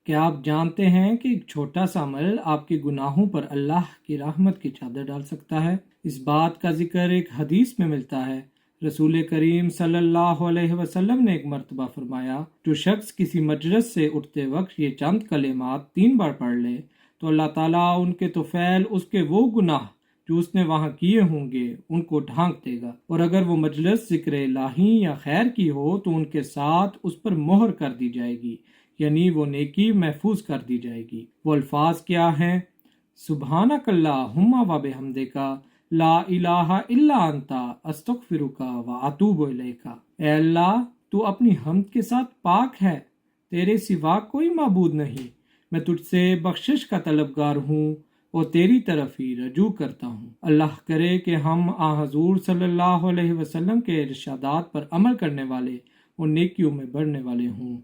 کہ آپ جانتے ہیں کہ ایک چھوٹا سا عمل آپ کے گناہوں پر اللہ کی رحمت کی چادر ڈال سکتا ہے؟ اس بات کا ذکر ایک حدیث میں ملتا ہے۔ رسول کریم صلی اللہ علیہ وسلم نے ایک مرتبہ فرمایا، جو شخص کسی مجلس سے اٹھتے وقت یہ چند کلمات 3 بار پڑھ لے تو اللہ تعالیٰ ان کے طفیل اس کے وہ گناہ جو اس نے وہاں کیے ہوں گے ان کو ڈھانک دے گا، اور اگر وہ مجلس ذکر الہی یا خیر کی ہو تو ان کے ساتھ اس پر مہر کر دی جائے گی، یعنی وہ نیکی محفوظ کر دی جائے گی۔ وہ الفاظ کیا ہیں؟ سبحانک اللہم و بحمدک لا الہ الا انت استغفرک و اتوب الیک۔ اے اللہ، تو اپنی حمد کے ساتھ پاک ہے، تیرے سوا کوئی معبود نہیں، میں تجھ سے بخشش کا طلبگار ہوں اور تیری طرف ہی رجوع کرتا ہوں۔ اللہ کرے کہ ہم حضور صلی اللہ علیہ وسلم کے ارشادات پر عمل کرنے والے اور نیکیوں میں بڑھنے والے ہوں۔